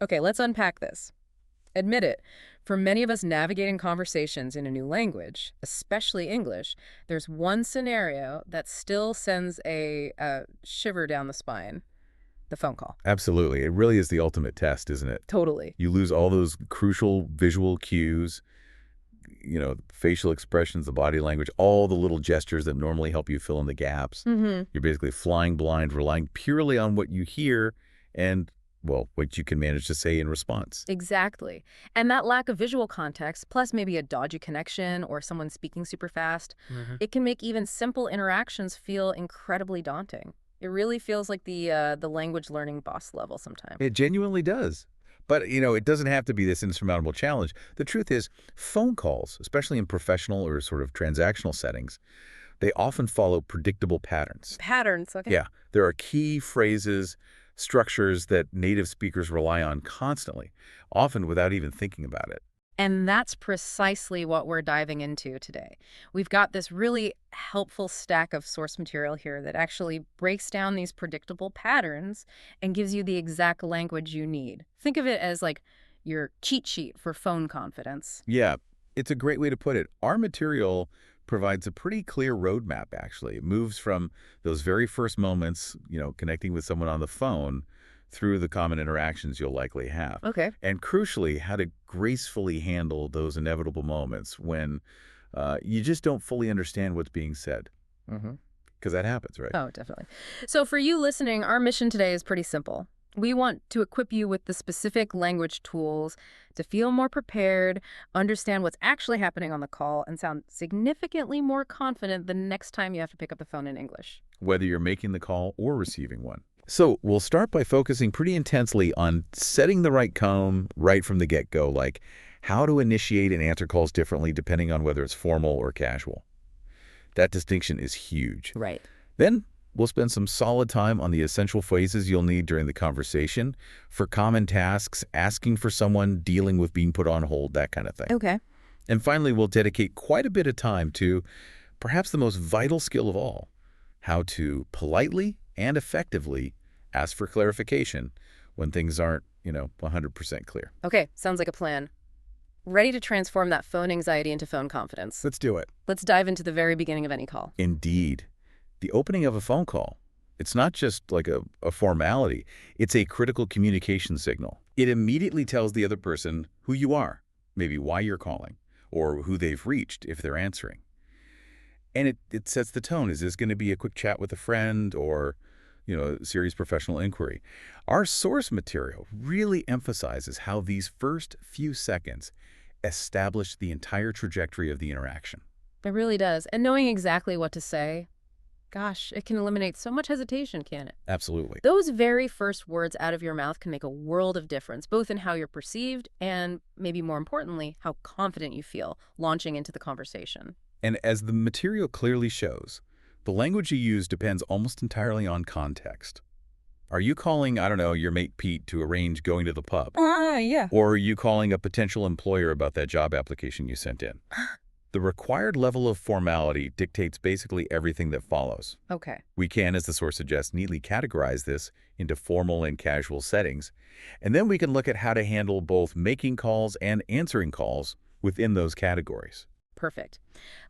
Okay, let's unpack this. Admit it, for many of us navigating conversations in a new language, especially English, there's one scenario that still sends a shiver down the spine: the phone call. Absolutely. It really is the ultimate test, isn't it? Totally. You lose all those crucial visual cues, facial expressions, the body language, all the little gestures that normally help you fill in the gaps. Mm-hmm. You're basically flying blind, relying purely on what you hear and, well, what you can manage to say in response. Exactly. And that lack of visual context, plus maybe a dodgy connection or someone speaking super fast, it can make even simple interactions feel incredibly daunting. It really feels like the language learning boss level sometimes. It genuinely does. But, it doesn't have to be this insurmountable challenge. The truth is, phone calls, especially in professional or sort of transactional settings, they often follow predictable patterns. Patterns, okay. Yeah, there are key phrases, structures that native speakers rely on constantly, often without even thinking about it. And that's precisely what we're diving into today. We've got this really helpful stack of source material here that actually breaks down these predictable patterns and gives you the exact language you need. Think of it as like your cheat sheet for phone confidence. Yeah, it's a great way to put it. Our material provides a pretty clear roadmap, actually. It moves from those very first moments, connecting with someone on the phone through the common interactions you'll likely have. Okay. And crucially, how to gracefully handle those inevitable moments when you just don't fully understand what's being said. Mm-hmm. Because that happens, right? Oh, definitely. So for you listening, our mission today is pretty simple. We want to equip you with the specific language tools to feel more prepared, understand what's actually happening on the call, and sound significantly more confident the next time you have to pick up the phone in English. Whether you're making the call or receiving one. So we'll start by focusing pretty intensely on setting the right tone right from the get-go, like how to initiate and answer calls differently depending on whether it's formal or casual. That distinction is huge. Right. Then we'll spend some solid time on the essential phrases you'll need during the conversation for common tasks, asking for someone, dealing with being put on hold, that kind of thing. Okay. And finally, we'll dedicate quite a bit of time to perhaps the most vital skill of all, how to politely and effectively ask for clarification when things aren't, 100% clear. Okay, sounds like a plan. Ready to transform that phone anxiety into phone confidence. Let's do it. Let's dive into the very beginning of any call. Indeed. The opening of a phone call, it's not just like a formality. It's a critical communication signal. It immediately tells the other person who you are, maybe why you're calling, or who they've reached if they're answering. And it sets the tone. Is this going to be a quick chat with a friend or, a serious professional inquiry? Our source material really emphasizes how these first few seconds establish the entire trajectory of the interaction. It really does. And knowing exactly what to say, gosh, it can eliminate so much hesitation, can't it? Absolutely. Those very first words out of your mouth can make a world of difference, both in how you're perceived and, maybe more importantly, how confident you feel launching into the conversation. And as the material clearly shows, the language you use depends almost entirely on context. Are you calling, I don't know, your mate Pete to arrange going to the pub? Yeah. Or are you calling a potential employer about that job application you sent in? The required level of formality dictates basically everything that follows. Okay. We can, as the source suggests, neatly categorize this into formal and casual settings, and then we can look at how to handle both making calls and answering calls within those categories. Perfect.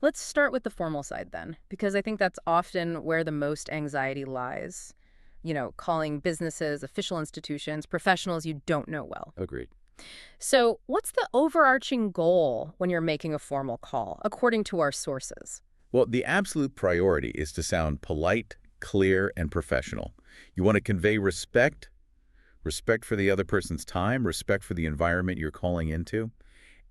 Let's start with the formal side then, because I think that's often where the most anxiety lies. Calling businesses, official institutions, professionals you don't know well. Agreed. So what's the overarching goal when you're making a formal call, according to our sources? Well, the absolute priority is to sound polite, clear, and professional. You want to convey respect for the other person's time, respect for the environment you're calling into.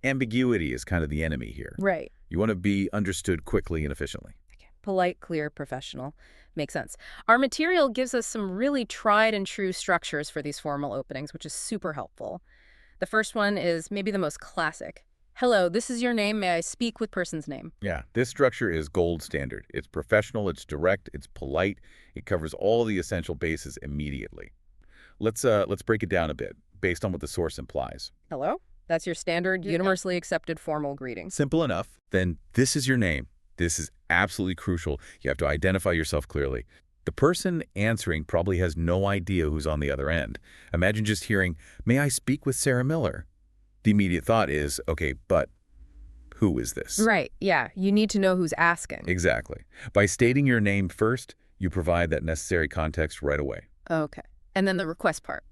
Ambiguity is kind of the enemy here. Right. You want to be understood quickly and efficiently. Okay. Polite, clear, professional. Makes sense. Our material gives us some really tried and true structures for these formal openings, which is super helpful. The first one is maybe the most classic. Hello, this is your name. May I speak with person's name? Yeah, this structure is gold standard. It's professional, it's direct, it's polite. It covers all the essential bases immediately. Let's break it down a bit based on what the source implies. Hello? That's your standard, universally accepted formal greeting. Simple enough. Then this is your name. This is absolutely crucial. You have to identify yourself clearly. The person answering probably has no idea who's on the other end. Imagine just hearing, "May I speak with Sarah Miller?" The immediate thought is, okay, but who is this? Right, yeah. You need to know who's asking. Exactly. By stating your name first, you provide that necessary context right away. Okay. And then the request part.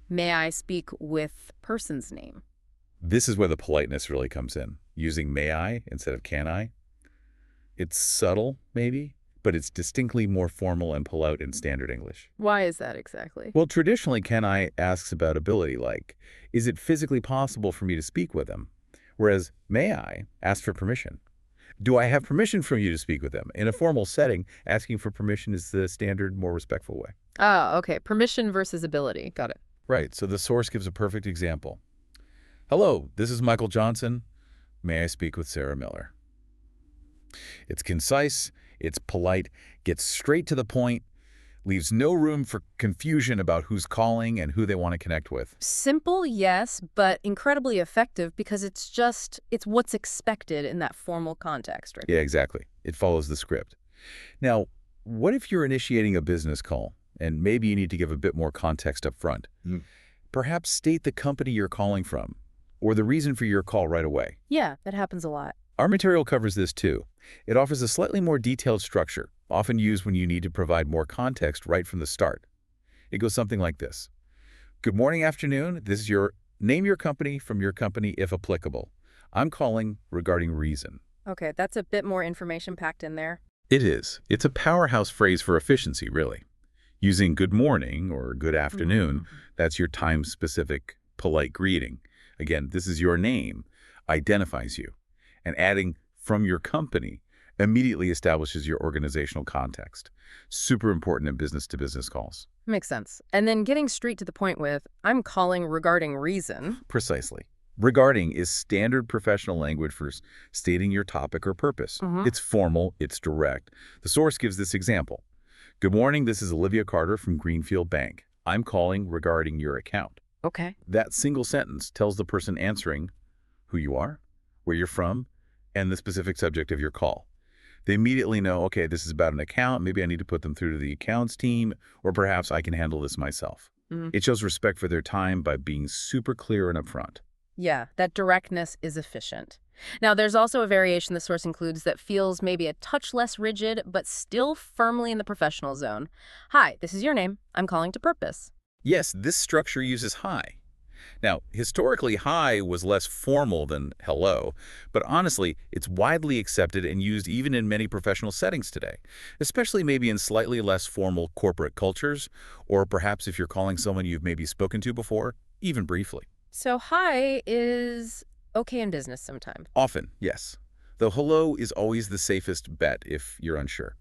May I speak with person's name? This is where the politeness really comes in, using may I instead of can I. It's subtle, maybe, but it's distinctly more formal and polite in standard English. Why is that exactly? Well, traditionally, can I asks about ability, like, is it physically possible for me to speak with them? Whereas may I asks for permission. Do I have permission from you to speak with them? In a formal setting, asking for permission is the standard, more respectful way. Oh, okay. Permission versus ability. Got it. Right, so the source gives a perfect example. Hello, this is Michael Johnson. May I speak with Sarah Miller? It's concise, it's polite, gets straight to the point, leaves no room for confusion about who's calling and who they want to connect with. Simple, yes, but incredibly effective because it's what's expected in that formal context, right? Yeah, exactly. It follows the script. Now, what if you're initiating a business call and maybe you need to give a bit more context up front? Perhaps state the company you're calling from or the reason for your call right away. Yeah, that happens a lot. Our material covers this too. It offers a slightly more detailed structure, often used when you need to provide more context right from the start. It goes something like this. Good morning, afternoon. This is name your company from your company if applicable. I'm calling regarding reason. Okay, that's a bit more information packed in there. It is. It's a powerhouse phrase for efficiency, really. Using good morning or good afternoon, that's your time-specific, polite greeting. Again, this is your name, identifies you. And adding from your company immediately establishes your organizational context. Super important in business-to-business calls. Makes sense. And then getting straight to the point with, I'm calling regarding reason. Precisely. Regarding is standard professional language for stating your topic or purpose. It's formal, it's direct. The source gives this example. Good morning, this is Olivia Carter from Greenfield Bank. I'm calling regarding your account. Okay. That single sentence tells the person answering who you are, where you're from, and the specific subject of your call. They immediately know, okay, this is about an account. Maybe I need to put them through to the accounts team, or perhaps I can handle this myself. It shows respect for their time by being super clear and upfront. Yeah, that directness is efficient. Now, there's also a variation the source includes that feels maybe a touch less rigid, but still firmly in the professional zone. Hi, this is your name. I'm calling to purpose. Yes, this structure uses hi. Now, historically, hi was less formal than hello, but honestly, it's widely accepted and used even in many professional settings today, especially maybe in slightly less formal corporate cultures, or perhaps if you're calling someone you've maybe spoken to before, even briefly. So hi is okay in business sometimes. Often, yes. Though hello is always the safest bet if you're unsure.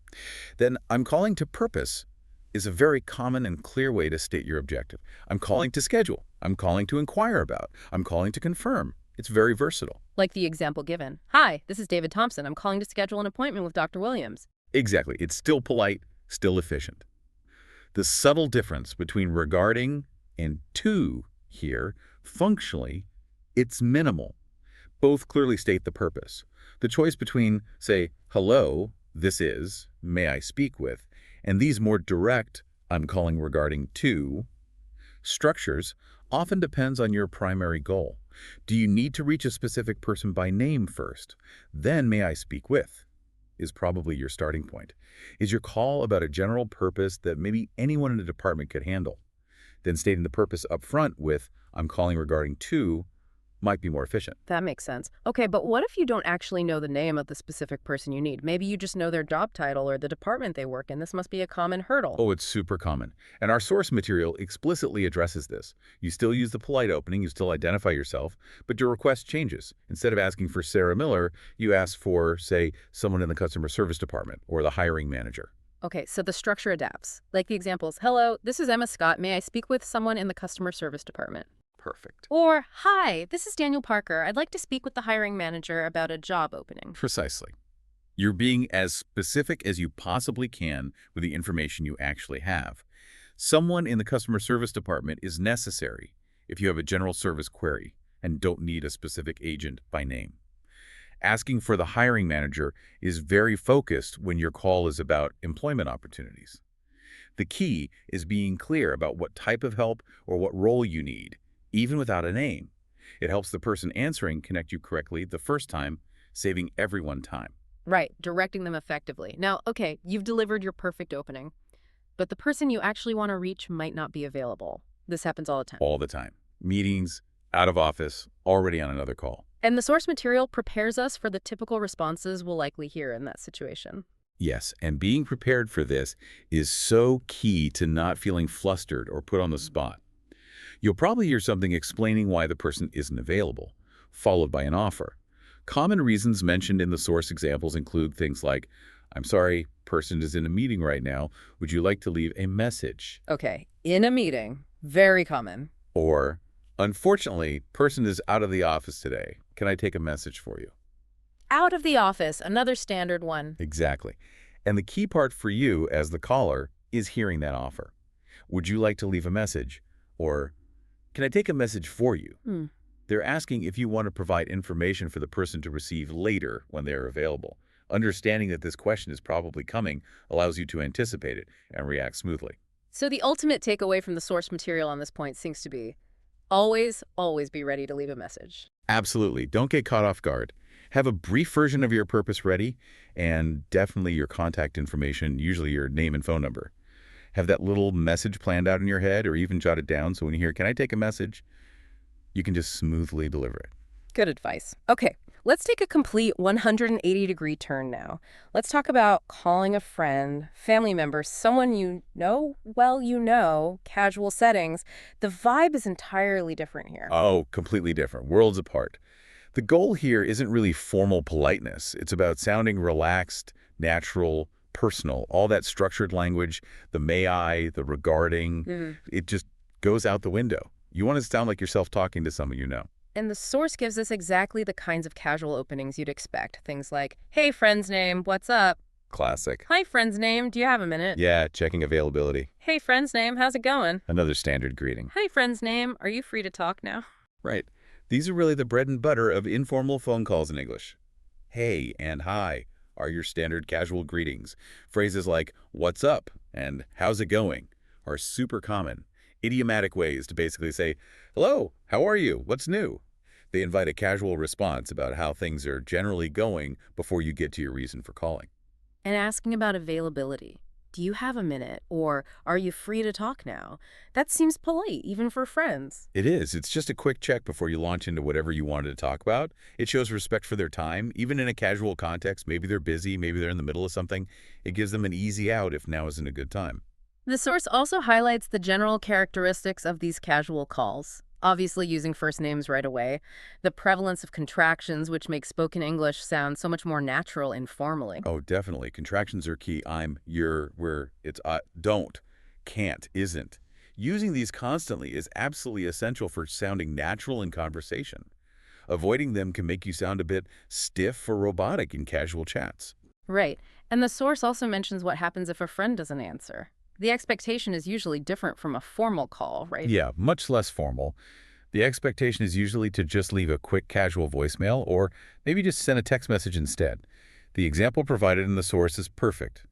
Then I'm calling to purpose is a very common and clear way to state your objective. I'm calling to schedule. I'm calling to inquire about. I'm calling to confirm. It's very versatile. Like the example given. Hi, this is David Thompson. I'm calling to schedule an appointment with Dr. Williams. Exactly. It's still polite, still efficient. The subtle difference between regarding and to here, functionally, it's minimal. Both clearly state the purpose. The choice between, say, hello, this is, may I speak with, and these more direct, I'm calling regarding to, structures often depends on your primary goal. Do you need to reach a specific person by name first? Then may I speak with is probably your starting point. Is your call about a general purpose that maybe anyone in the department could handle? Then stating the purpose up front with, I'm calling regarding to, might be more efficient. That makes sense. Okay, but what if you don't actually know the name of the specific person you need? Maybe you just know their job title or the department they work in. This must be a common hurdle. Oh, it's super common. And our source material explicitly addresses this. You still use the polite opening, you still identify yourself, but your request changes. Instead of asking for Sarah Miller, you ask for, say, someone in the customer service department or the hiring manager. Okay, so the structure adapts. Like the examples, hello, this is Emma Scott. May I speak with someone in the customer service department? Perfect. Or, hi, this is Daniel Parker. I'd like to speak with the hiring manager about a job opening. Precisely. You're being as specific as you possibly can with the information you actually have. Someone in the customer service department is necessary if you have a general service query and don't need a specific agent by name. Asking for the hiring manager is very focused when your call is about employment opportunities. The key is being clear about what type of help or what role you need, even without a name. It helps the person answering connect you correctly the first time, saving everyone time. Right, directing them effectively. Now, okay, you've delivered your perfect opening, but the person you actually want to reach might not be available. This happens all the time. All the time. Meetings, out of office, already on another call. And the source material prepares us for the typical responses we'll likely hear in that situation. Yes, and being prepared for this is so key to not feeling flustered or put on the spot. You'll probably hear something explaining why the person isn't available, followed by an offer. Common reasons mentioned in the source examples include things like, "I'm sorry, person is in a meeting right now. Would you like to leave a message?" Okay, in a meeting, very common. Or, "Unfortunately, person is out of the office today. Can I take a message for you?" Out of the office, another standard one. Exactly. And the key part for you as the caller is hearing that offer. "Would you like to leave a message?" Or, "Can I take a message for you?" Hmm. They're asking if you want to provide information for the person to receive later when they're available. Understanding that this question is probably coming allows you to anticipate it and react smoothly. So the ultimate takeaway from the source material on this point seems to be always, always be ready to leave a message. Absolutely. Don't get caught off guard. Have a brief version of your purpose ready, and definitely your contact information, usually your name and phone number. Have that little message planned out in your head or even jot it down so when you hear, "Can I take a message?" you can just smoothly deliver it. Good advice. Okay, let's take a complete 180-degree turn now. Let's talk about calling a friend, family member, someone you know, well, casual settings. The vibe is entirely different here. Oh, completely different. Worlds apart. The goal here isn't really formal politeness. It's about sounding relaxed, natural, personal. All that structured language, the may I, the regarding, Mhm. it just goes out the window. You want to sound like yourself talking to someone you know. And the source gives us exactly the kinds of casual openings you'd expect. Things like, hey, friend's name, what's up? Classic. Hi, friend's name, do you have a minute? Yeah, checking availability. Hey, friend's name, how's it going? Another standard greeting. Hi, friend's name, are you free to talk now? Right. These are really the bread and butter of informal phone calls in English. Hey and hi are your standard casual greetings. Phrases like, "What's up?" and "How's it going?" are super common. Idiomatic ways to basically say, "Hello, how are you? What's new?" They invite a casual response about how things are generally going before you get to your reason for calling. And asking about availability. Do you have a minute? Or are you free to talk now? That seems polite, even for friends. It is. It's just a quick check before you launch into whatever you wanted to talk about. It shows respect for their time, even in a casual context. Maybe they're busy, maybe they're in the middle of something. It gives them an easy out if now isn't a good time. The source also highlights the general characteristics of these casual calls. Obviously, using first names right away, the prevalence of contractions, which make spoken English sound so much more natural informally. Oh, definitely. Contractions are key. I'm, you're, we're, it's don't, can't, isn't. Using these constantly is absolutely essential for sounding natural in conversation. Avoiding them can make you sound a bit stiff or robotic in casual chats. Right. And the source also mentions what happens if a friend doesn't answer. The expectation is usually different from a formal call, right? Yeah, much less formal. The expectation is usually to just leave a quick casual voicemail or maybe just send a text message instead. The example provided in the source is perfect.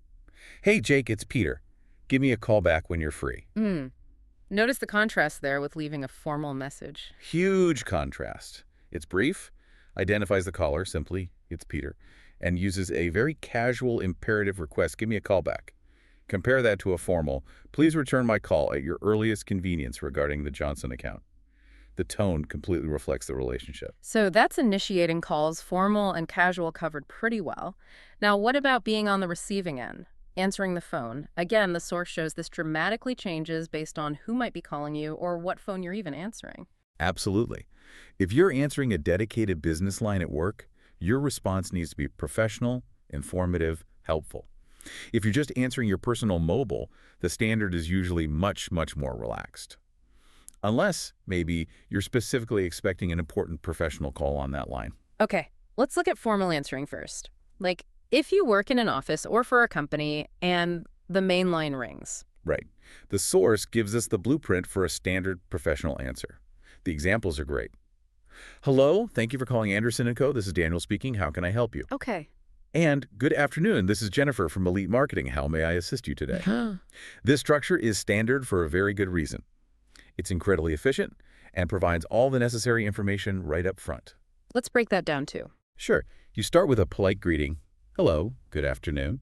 "Hey, Jake, it's Peter. Give me a call back when you're free." Hmm. Notice the contrast there with leaving a formal message. Huge contrast. It's brief, identifies the caller, simply, "It's Peter," and uses a very casual imperative request, "Give me a call back." Compare that to a formal, "Please return my call at your earliest convenience regarding the Johnson account." The tone completely reflects the relationship. So that's initiating calls, formal and casual covered pretty well. Now, what about being on the receiving end? Answering the phone. Again, the source shows this dramatically changes based on who might be calling you or what phone you're even answering. Absolutely. If you're answering a dedicated business line at work, your response needs to be professional, informative, helpful. If you're just answering your personal mobile, the standard is usually much, much more relaxed. Unless, maybe, you're specifically expecting an important professional call on that line. Okay, let's look at formal answering first. Like, if you work in an office or for a company and the main line rings. Right. The source gives us the blueprint for a standard professional answer. The examples are great. "Hello, thank you for calling Anderson & Co. This is Daniel speaking. How can I help you?" Okay. And good afternoon, this is Jennifer from Elite Marketing. How may I assist you today? This structure is standard for a very good reason. It's incredibly efficient and provides all the necessary information right up front. Let's break that down too. Sure, you start with a polite greeting. Hello, good afternoon.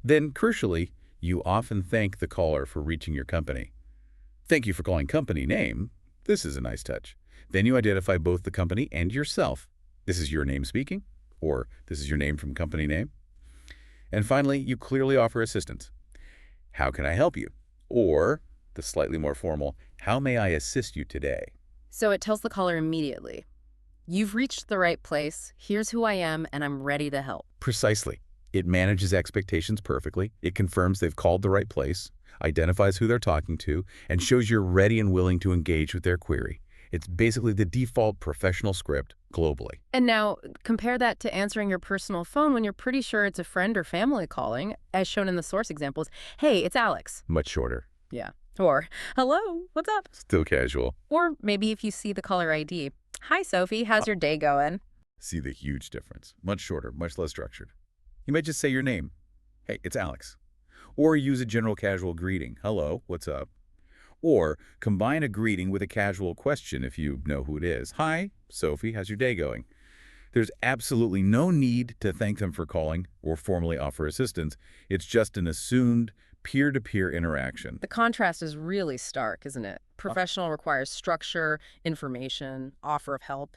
Then, crucially, you often thank the caller for reaching your company. Thank you for calling company name. This is a nice touch. Then you identify both the company and yourself. This is your name speaking, or this is your name from company name. And finally, you clearly offer assistance. How can I help you? Or, the slightly more formal, how may I assist you today? So it tells the caller immediately, you've reached the right place, here's who I am, and I'm ready to help. Precisely. It manages expectations perfectly. It confirms they've called the right place, identifies who they're talking to, and shows you're ready and willing to engage with their query. It's basically the default professional script globally. And now compare that to answering your personal phone when you're pretty sure it's a friend or family calling, as shown in the source examples. Hey, it's Alex. Much shorter. Yeah. Or, hello, what's up? Still casual. Or maybe if you see the caller ID, hi, Sophie, how's your day going? See the huge difference. Much shorter, much less structured. You might just say your name. Hey, it's Alex. Or use a general casual greeting. Hello, what's up? Or combine a greeting with a casual question if you know who it is. Hi, Sophie, how's your day going? There's absolutely no need to thank them for calling or formally offer assistance. It's just an assumed peer-to-peer interaction. The contrast is really stark, isn't it? Professional requires structure, information, offer of help.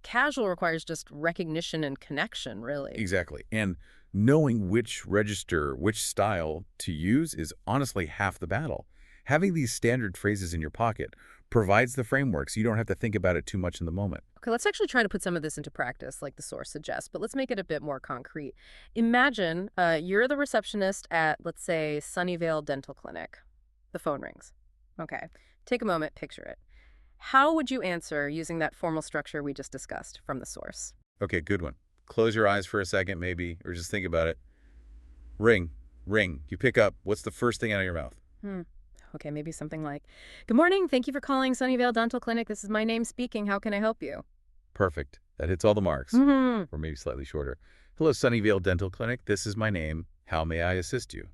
Casual requires just recognition and connection, really. Exactly. And knowing which register, which style to use is honestly half the battle. Having these standard phrases in your pocket provides the framework so you don't have to think about it too much in the moment. Okay, let's actually try to put some of this into practice, like the source suggests, but let's make it a bit more concrete. Imagine you're the receptionist at, let's say, Sunnyvale Dental Clinic. The phone rings. Okay, take a moment, picture it. How would you answer using that formal structure we just discussed from the source? Okay, good one. Close your eyes for a second maybe, or just think about it. Ring, ring. You pick up. What's the first thing out of your mouth? Okay, maybe something like, good morning, thank you for calling Sunnyvale Dental Clinic. This is my name speaking. How can I help you? Perfect. That hits all the marks. Mm-hmm. Or maybe slightly shorter. Hello, Sunnyvale Dental Clinic. This is my name. How may I assist you?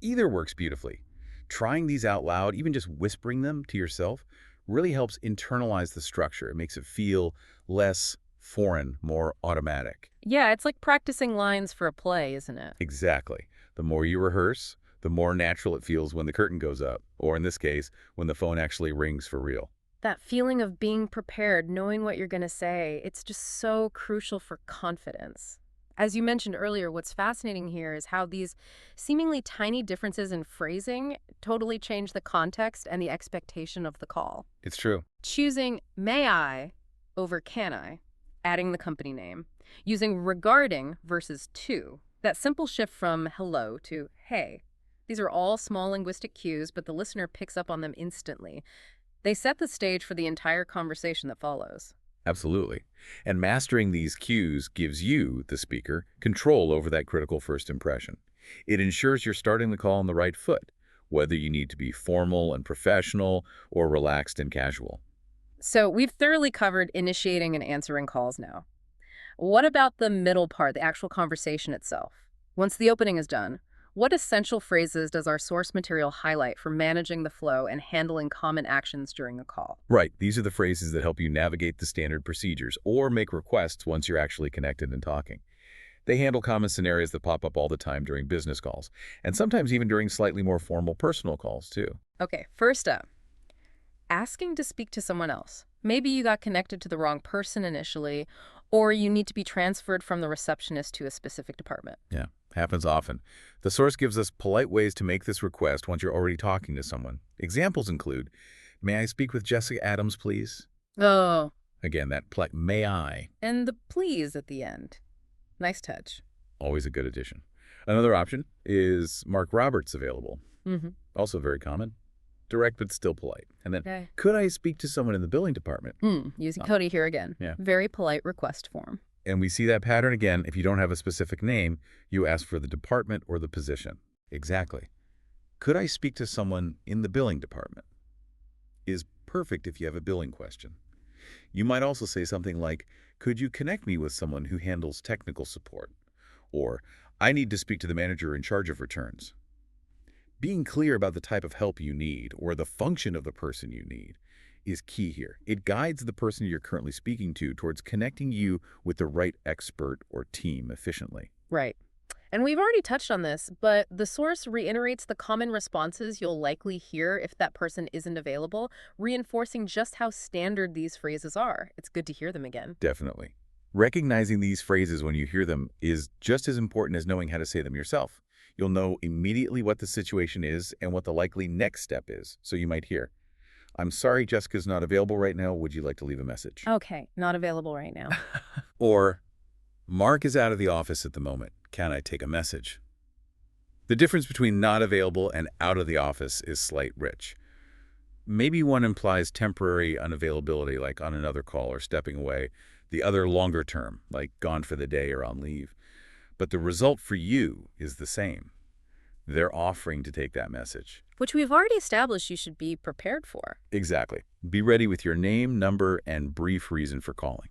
Either works beautifully. Trying these out loud, even just whispering them to yourself, really helps internalize the structure. It makes it feel less foreign, more automatic. Yeah, it's like practicing lines for a play, isn't it? Exactly. The more you rehearse, the more natural it feels when the curtain goes up, or in this case, when the phone actually rings for real. That feeling of being prepared, knowing what you're going to say, it's just so crucial for confidence. As you mentioned earlier, what's fascinating here is how these seemingly tiny differences in phrasing totally change the context and the expectation of the call. It's true. Choosing may I over can I, adding the company name, using regarding versus to, that simple shift from hello to hey. These are all small linguistic cues, but the listener picks up on them instantly. They set the stage for the entire conversation that follows. Absolutely. And mastering these cues gives you, the speaker, control over that critical first impression. It ensures you're starting the call on the right foot, whether you need to be formal and professional or relaxed and casual. So we've thoroughly covered initiating and answering calls now. What about the middle part, the actual conversation itself? Once the opening is done, what essential phrases does our source material highlight for managing the flow and handling common actions during a call? Right. These are the phrases that help you navigate the standard procedures or make requests once you're actually connected and talking. They handle common scenarios that pop up all the time during business calls, and sometimes even during slightly more formal personal calls, too. Okay, first up, asking to speak to someone else. Maybe you got connected to the wrong person initially, or you need to be transferred from the receptionist to a specific department. Yeah, happens often. The source gives us polite ways to make this request once you're already talking to someone. Examples include, may I speak with Jessica Adams, please? Oh, Again, that may I. and the please at the end. Nice touch. Always a good addition. Another option is Mark Roberts available. Mm-hmm. Also very common. Direct but still polite. And then, Okay. could I speak to someone in the billing department? Using Cody here again. Yeah. Very polite request form. And we see that pattern again. If you don't have a specific name, you ask for the department or the position. Exactly. Could I speak to someone in the billing department? Is perfect if you have a billing question. You might also say something like, could you connect me with someone who handles technical support? Or, I need to speak to the manager in charge of returns. Being clear about the type of help you need or the function of the person you need is key here. It guides the person you're currently speaking to towards connecting you with the right expert or team efficiently. Right. And we've already touched on this, but the source reiterates the common responses you'll likely hear if that person isn't available, reinforcing just how standard these phrases are. It's good to hear them again. Definitely. Recognizing these phrases when you hear them is just as important as knowing how to say them yourself. You'll know immediately what the situation is and what the likely next step is. So you might hear, I'm sorry Jessica's not available right now. Would you like to leave a message? Okay, not available right now. Or, Mark is out of the office at the moment. Can I take a message? The difference between not available and out of the office is slight rich. Maybe one implies temporary unavailability, like on another call or stepping away. The other longer term, like gone for the day or on leave. But the result for you is the same. They're offering to take that message. Which we've already established you should be prepared for. Exactly. Be ready with your name, number, and brief reason for calling.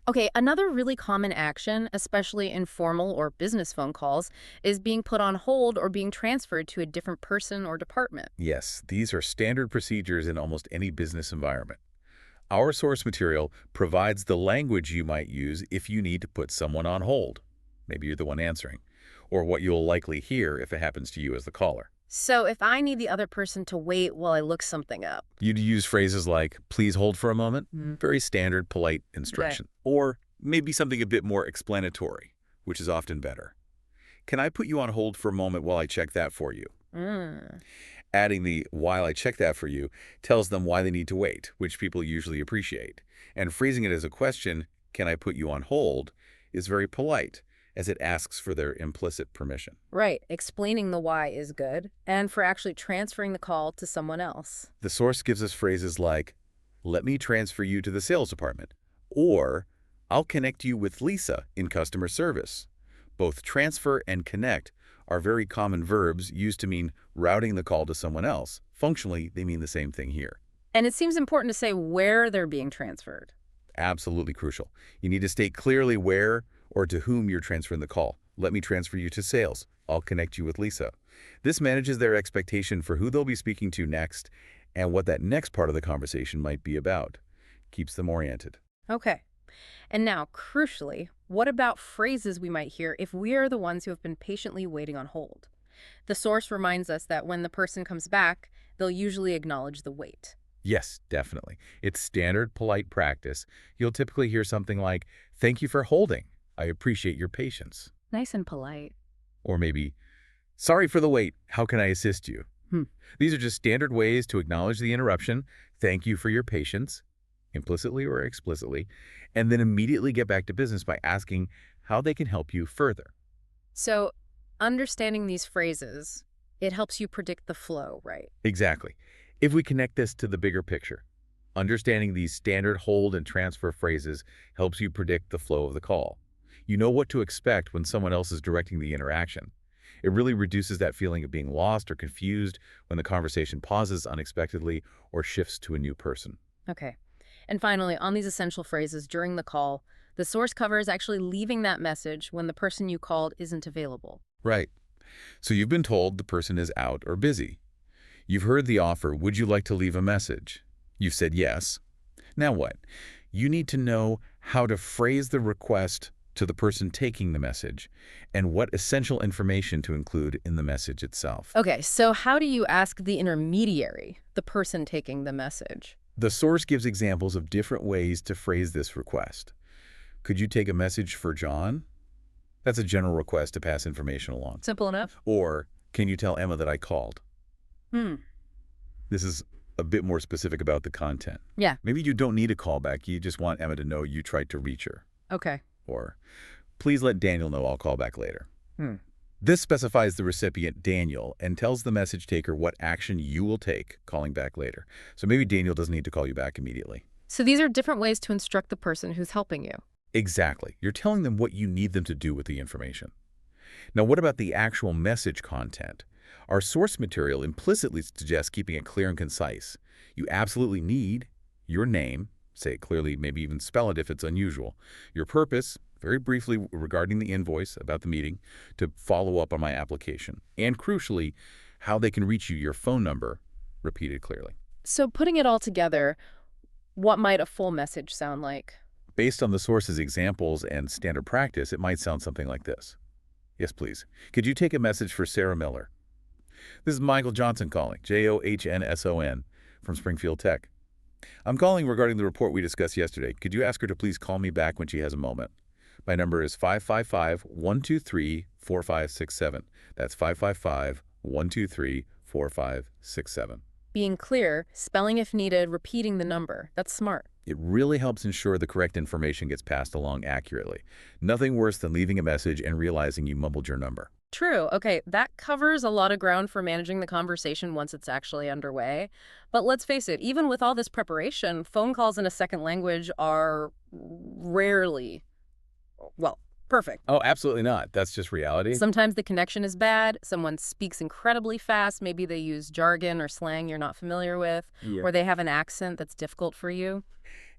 Okay, another really common action, especially in formal or business phone calls, is being put on hold or being transferred to a different person or department. Yes, these are standard procedures in almost any business environment. Our source material provides the language you might use if you need to put someone on hold. Maybe you're the one answering, or what you'll likely hear if it happens to you as the caller. So if I need the other person to wait while I look something up. You'd use phrases like, please hold for a moment, very standard, polite instruction. Or maybe something a bit more explanatory, which is often better. Can I put you on hold for a moment while I check that for you? Mm. Adding the while I check that for you tells them why they need to wait, which people usually appreciate. And phrasing it as a question, can I put you on hold, is very polite, as it asks for their implicit permission. Right. Explaining the why is good, and for actually transferring the call to someone else. The source gives us phrases like, let me transfer you to the sales department, or I'll connect you with Lisa in customer service. Both transfer and connect are very common verbs used to mean routing the call to someone else. Functionally, they mean the same thing here. And it seems important to say where they're being transferred. Absolutely crucial. You need to state clearly where or to whom you're transferring the call. Let me transfer you to sales. I'll connect you with Lisa. This manages their expectation for who they'll be speaking to next and what that next part of the conversation might be about. Keeps them oriented. Okay. And now, crucially, what about phrases we might hear if we are the ones who have been patiently waiting on hold? The source reminds us that when the person comes back, they'll usually acknowledge the wait. Yes, definitely. It's standard polite practice. You'll typically hear something like, thank you for holding. I appreciate your patience. Nice and polite. Or maybe, sorry for the wait. How can I assist you? These are just standard ways to acknowledge the interruption. Thank you for your patience, implicitly or explicitly, and then immediately get back to business by asking how they can help you further. So, understanding these phrases, it helps you predict the flow, right? Exactly. If we connect this to the bigger picture, understanding these standard hold and transfer phrases helps you predict the flow of the call. You know what to expect when someone else is directing the interaction. It really reduces that feeling of being lost or confused when the conversation pauses unexpectedly or shifts to a new person. Okay. And finally, on these essential phrases during the call, the source covers actually leaving that message when the person you called isn't available. Right. So you've been told the person is out or busy. You've heard the offer, would you like to leave a message? You've said yes. Now what? You need to know how to phrase the request to the person taking the message and what essential information to include in the message itself. Okay, so how do you ask the intermediary, the person taking the message? The source gives examples of different ways to phrase this request. Could you take a message for John? That's a general request to pass information along. Simple enough. Or, can you tell Emma that I called? Hmm. This is a bit more specific about the content. Yeah. Maybe you don't need a callback. You just want Emma to know you tried to reach her. Okay. Or, please let Daniel know I'll call back later. Hmm. This specifies the recipient, Daniel, and tells the message taker what action you will take calling back later. So maybe Daniel doesn't need to call you back immediately. So these are different ways to instruct the person who's helping you. Exactly. You're telling them what you need them to do with the information. Now, what about the actual message content? Our source material implicitly suggests keeping it clear and concise. You absolutely need your name, Say it clearly, maybe even spell it if it's unusual. Your purpose, very briefly regarding the invoice about the meeting, to follow up on my application. And crucially, how they can reach you, your phone number, repeated clearly. So putting it all together, what might a full message sound like? Based on the source's examples and standard practice, it might sound something like this. Yes, please. Could you take a message for Sarah Miller? This is Michael Johnson calling, Johnson, from Springfield Tech. I'm calling regarding the report we discussed yesterday. Could you ask her to please call me back when she has a moment? My number is 555-123-4567. That's 555-123-4567. Being clear, spelling if needed, repeating the number. That's smart. It really helps ensure the correct information gets passed along accurately. Nothing worse than leaving a message and realizing you mumbled your number. True. Okay, that covers a lot of ground for managing the conversation once it's actually underway. But let's face it, even with all this preparation, phone calls in a second language are rarely, well, perfect. Oh, absolutely not. That's just reality. Sometimes the connection is bad, someone speaks incredibly fast, maybe they use jargon or slang you're not familiar with, Yeah. or they have an accent that's difficult for you.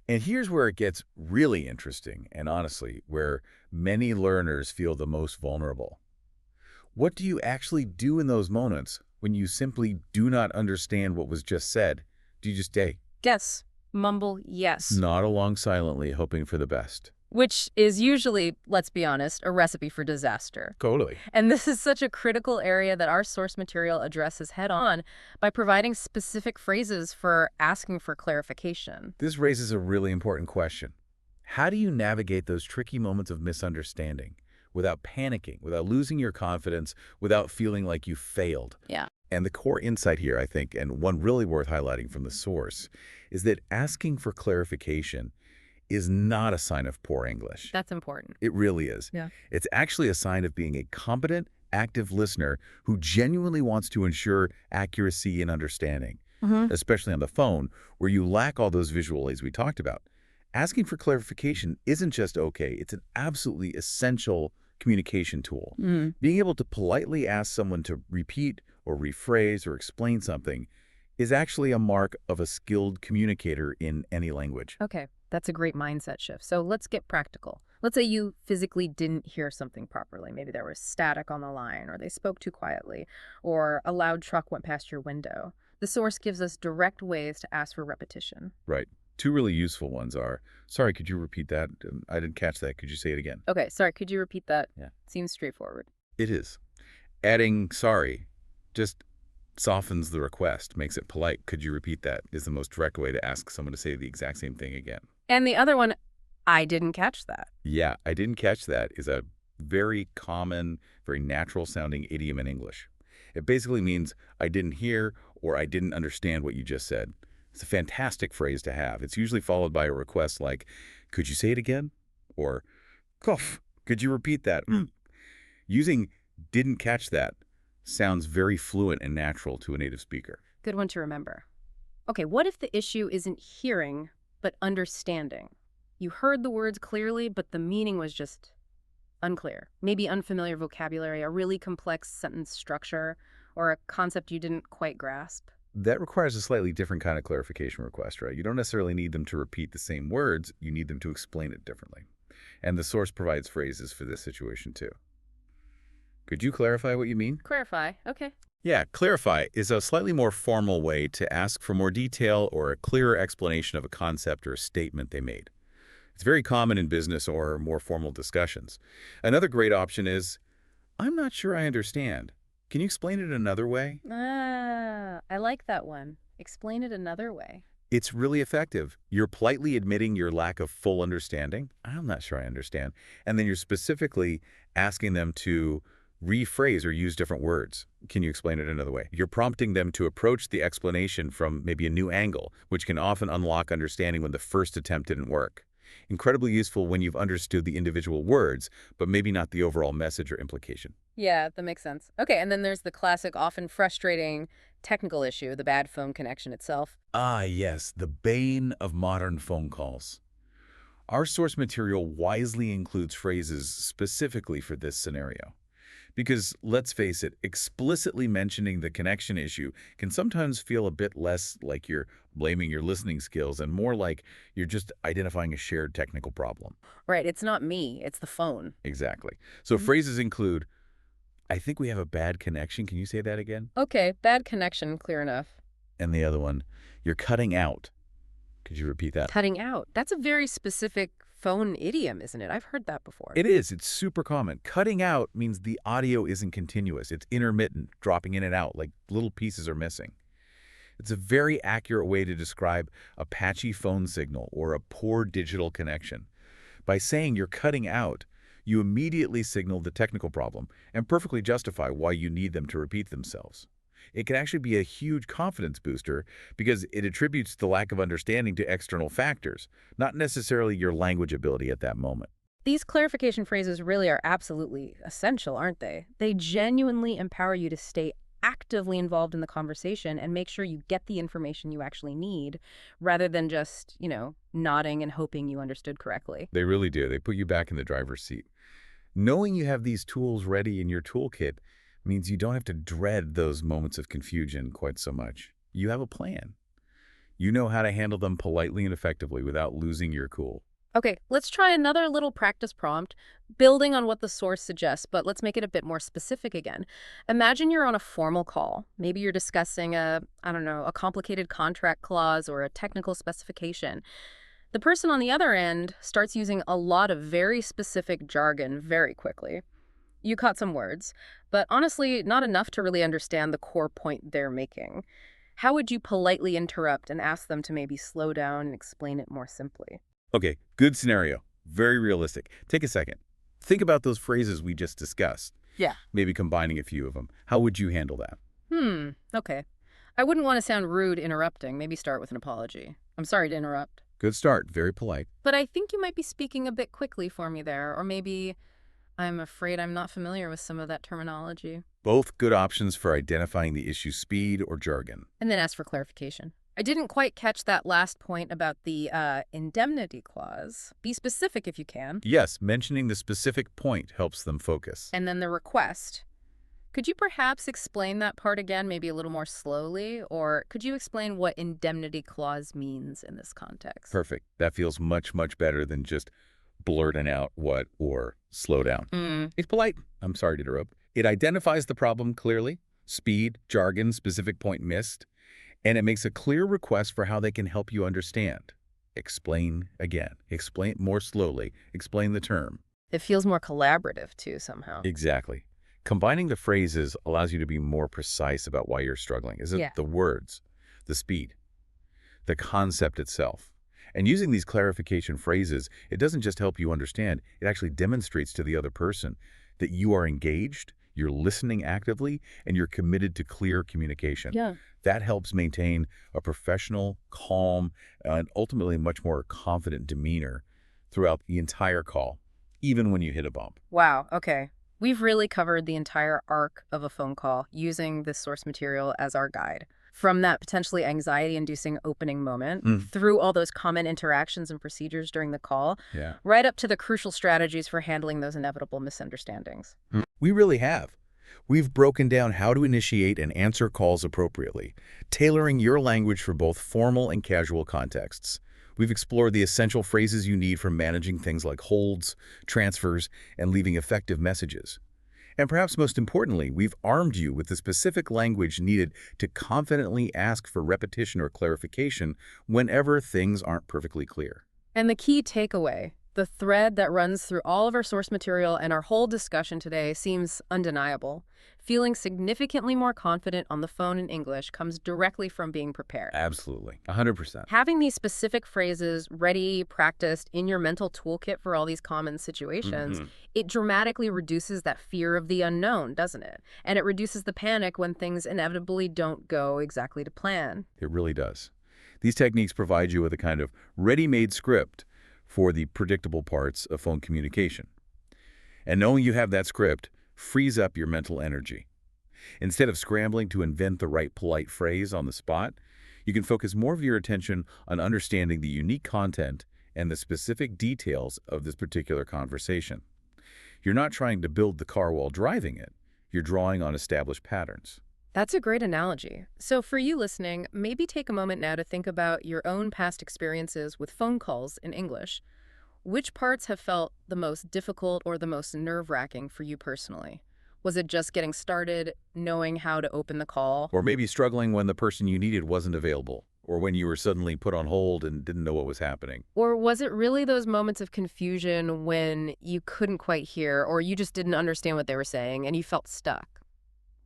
And here's where it gets really interesting, and honestly, where many learners feel the most vulnerable. What do you actually do in those moments when you simply do not understand what was just said? Do you just stay, Guess, mumble yes. nod along silently, hoping for the best? Which is usually, let's be honest, a recipe for disaster. Totally. And this is such a critical area that our source material addresses head on by providing specific phrases for asking for clarification. This raises a really important question. How do you navigate those tricky moments of misunderstanding without panicking, without losing your confidence, without feeling like you failed? Yeah. And the core insight here, I think, and one really worth highlighting from the source, is that asking for clarification is not a sign of poor English. That's important. It really is. Yeah. It's actually a sign of being a competent, active listener who genuinely wants to ensure accuracy and understanding, especially on the phone, where you lack all those visual aids we talked about. Asking for clarification isn't just okay, it's an absolutely essential communication tool. Being able to politely ask someone to repeat or rephrase or explain something is actually a mark of a skilled communicator in any language. Okay, that's a great mindset shift. So let's get practical. Let's say you physically didn't hear something properly. Maybe there was static on the line, or they spoke too quietly, or a loud truck went past your window. The source gives us direct ways to ask for repetition. Right. Two really useful ones are, sorry, could you repeat that? I didn't catch that. Could you say it again? Okay, sorry, could you repeat that? Yeah. Seems straightforward. It is. Adding sorry just softens the request, makes it polite. Could you repeat that? Is the most direct way to ask someone to say the exact same thing again. And the other one, I didn't catch that. Yeah, I didn't catch that is a very common, very natural sounding idiom in English. It basically means I didn't hear or I didn't understand what you just said. It's a fantastic phrase to have. It's usually followed by a request like, could you say it again? Or, cough, could you repeat that? Using didn't catch that sounds very fluent and natural to a native speaker. Good one to remember. Okay, what if the issue isn't hearing, but understanding? You heard the words clearly, but the meaning was just unclear. Maybe unfamiliar vocabulary, a really complex sentence structure, or a concept you didn't quite grasp. That requires a slightly different kind of clarification request, right? You don't necessarily need them to repeat the same words, you need them to explain it differently. And the source provides phrases for this situation too. Could you clarify what you mean? Clarify. Okay. Yeah, clarify is a slightly more formal way to ask for more detail or a clearer explanation of a concept or a statement they made. It's very common in business or more formal discussions. Another great option is, I'm not sure I understand. Can you explain it another way? I like that one. Explain it another way. It's really effective. You're politely admitting your lack of full understanding. I'm not sure I understand. And then you're specifically asking them to rephrase or use different words. Can you explain it another way? You're prompting them to approach the explanation from maybe a new angle, which can often unlock understanding when the first attempt didn't work. Incredibly useful when you've understood the individual words, but maybe not the overall message or implication. Yeah, that makes sense. Okay, and then there's the classic, often frustrating technical issue, the bad phone connection itself. Ah, yes, the bane of modern phone calls. Our source material wisely includes phrases specifically for this scenario. Because let's face it, explicitly mentioning the connection issue can sometimes feel a bit less like you're blaming your listening skills and more like you're just identifying a shared technical problem. Right, it's not me, it's the phone. Exactly. So Mhm. phrases include, I think we have a bad connection. Can you say that again? Okay, bad connection, clear enough. And the other one, you're cutting out. Could you repeat that? Cutting out. That's a very specific phone idiom, isn't it? I've heard that before. It is. It's super common. Cutting out means the audio isn't continuous. It's intermittent, dropping in and out, like little pieces are missing. It's a very accurate way to describe a patchy phone signal or a poor digital connection. By saying you're cutting out, you immediately signal the technical problem and perfectly justify why you need them to repeat themselves. It can actually be a huge confidence booster because it attributes the lack of understanding to external factors, not necessarily your language ability at that moment. These clarification phrases really are absolutely essential, aren't they? They genuinely empower you to stay actively involved in the conversation and make sure you get the information you actually need rather than just, nodding and hoping you understood correctly. They really do. They put you back in the driver's seat. Knowing you have these tools ready in your toolkit means you don't have to dread those moments of confusion quite so much. You have a plan. You know how to handle them politely and effectively without losing your cool. Okay, let's try another little practice prompt, building on what the source suggests, but let's make it a bit more specific again. Imagine you're on a formal call. Maybe you're discussing a complicated contract clause or a technical specification. The person on the other end starts using a lot of very specific jargon very quickly. You caught some words, but honestly, not enough to really understand the core point they're making. How would you politely interrupt and ask them to maybe slow down and explain it more simply? Okay, good scenario. Very realistic. Take a second. Think about those phrases we just discussed, Yeah. maybe combining a few of them. How would you handle that? Okay. I wouldn't want to sound rude interrupting. Maybe start with an apology. I'm sorry to interrupt. Good start. Very polite. But I think you might be speaking a bit quickly for me there, or maybe I'm afraid I'm not familiar with some of that terminology. Both good options for identifying the issue's speed or jargon. And then ask for clarification. I didn't quite catch that last point about the indemnity clause. Be specific if you can. Yes, mentioning the specific point helps them focus. And then the request. Could you perhaps explain that part again, maybe a little more slowly? Or could you explain what indemnity clause means in this context? Perfect. That feels much, much better than just blurting out what or slow down. It's polite. I'm sorry to interrupt. It identifies the problem clearly, speed, jargon, specific point missed, and it makes a clear request for how they can help you understand. Explain again. Explain more slowly. Explain the term. It feels more collaborative, too, somehow. Exactly. Combining the phrases allows you to be more precise about why you're struggling. Is it Yeah. the words, the speed, the concept itself? And using these clarification phrases, it doesn't just help you understand, it actually demonstrates to the other person that you are engaged, you're listening actively, and you're committed to clear communication. Yeah. That helps maintain a professional, calm, and ultimately much more confident demeanor throughout the entire call, even when you hit a bump. Wow, okay. We've really covered the entire arc of a phone call using this source material as our guide. From that potentially anxiety-inducing opening moment, through all those common interactions and procedures during the call, Yeah. right up to the crucial strategies for handling those inevitable misunderstandings. We really have. We've broken down how to initiate and answer calls appropriately, tailoring your language for both formal and casual contexts. We've explored the essential phrases you need for managing things like holds, transfers, and leaving effective messages. And perhaps most importantly, we've armed you with the specific language needed to confidently ask for repetition or clarification whenever things aren't perfectly clear. And the key takeaway, the thread that runs through all of our source material and our whole discussion today seems undeniable. Feeling significantly more confident on the phone in English comes directly from being prepared. Absolutely. 100%. Having these specific phrases ready, practiced in your mental toolkit for all these common situations, it dramatically reduces that fear of the unknown, doesn't it? And it reduces the panic when things inevitably don't go exactly to plan. It really does. These techniques provide you with a kind of ready-made script for the predictable parts of phone communication. And knowing you have that script frees up your mental energy. Instead of scrambling to invent the right polite phrase on the spot, you can focus more of your attention on understanding the unique content and the specific details of this particular conversation. You're not trying to build the car while driving it. You're drawing on established patterns. That's a great analogy. So, for you listening, maybe take a moment now to think about your own past experiences with phone calls in English. Which parts have felt the most difficult or the most nerve-wracking for you personally? Was it just getting started, knowing how to open the call? Or maybe struggling when the person you needed wasn't available, or when you were suddenly put on hold and didn't know what was happening. Or was it really those moments of confusion when you couldn't quite hear or you just didn't understand what they were saying and you felt stuck?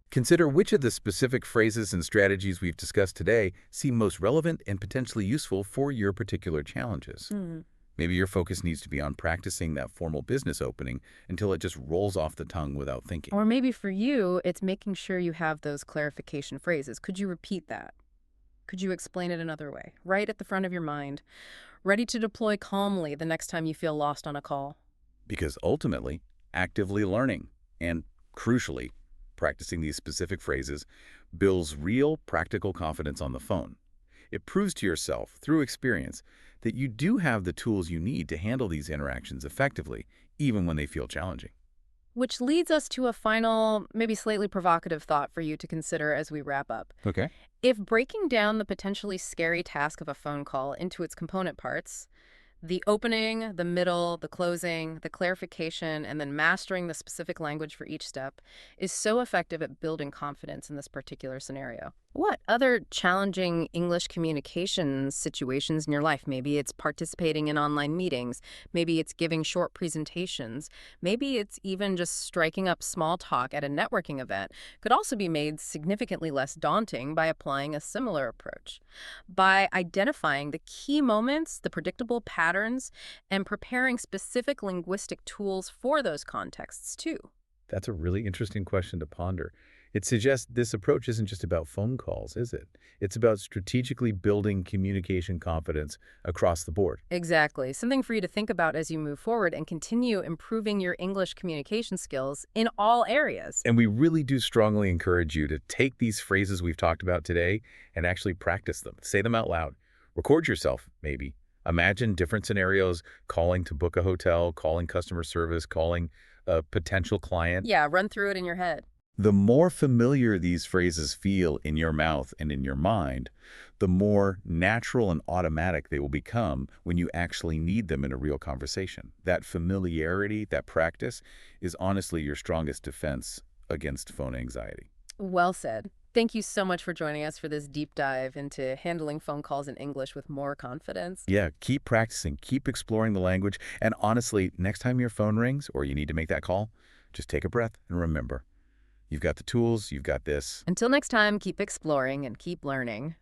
Consider which of the specific phrases and strategies we've discussed today seem most relevant and potentially useful for your particular challenges. Hmm. Maybe your focus needs to be on practicing that formal business opening until it just rolls off the tongue without thinking. Or maybe for you, it's making sure you have those clarification phrases. Could you repeat that? Could you explain it another way? Right at the front of your mind, ready to deploy calmly the next time you feel lost on a call. Because ultimately, actively learning and, crucially, practicing these specific phrases builds real, practical confidence on the phone. It proves to yourself, through experience, that you do have the tools you need to handle these interactions effectively, even when they feel challenging. Which leads us to a final, maybe slightly provocative thought for you to consider as we wrap up. Okay. If breaking down the potentially scary task of a phone call into its component parts, the opening, the middle, the closing, the clarification, and then mastering the specific language for each step is so effective at building confidence in this particular scenario. What other challenging English communication situations in your life? Maybe it's participating in online meetings. Maybe it's giving short presentations. Maybe it's even just striking up small talk at a networking event. Could also be made significantly less daunting by applying a similar approach. By identifying the key moments, the predictable patterns, and preparing specific linguistic tools for those contexts too. That's a really interesting question to ponder. It suggests this approach isn't just about phone calls, is it? It's about strategically building communication confidence across the board. Exactly. Something for you to think about as you move forward and continue improving your English communication skills in all areas. And we really do strongly encourage you to take these phrases we've talked about today and actually practice them. Say them out loud. Record yourself, maybe. Imagine different scenarios, calling to book a hotel, calling customer service, calling a potential client. Yeah, run through it in your head. The more familiar these phrases feel in your mouth and in your mind, the more natural and automatic they will become when you actually need them in a real conversation. That familiarity, that practice, is honestly your strongest defense against phone anxiety. Well said. Thank you so much for joining us for this deep dive into handling phone calls in English with more confidence. Yeah, keep practicing, keep exploring the language, and honestly, next time your phone rings or you need to make that call, just take a breath and remember, you've got the tools, you've got this. Until next time, keep exploring and keep learning.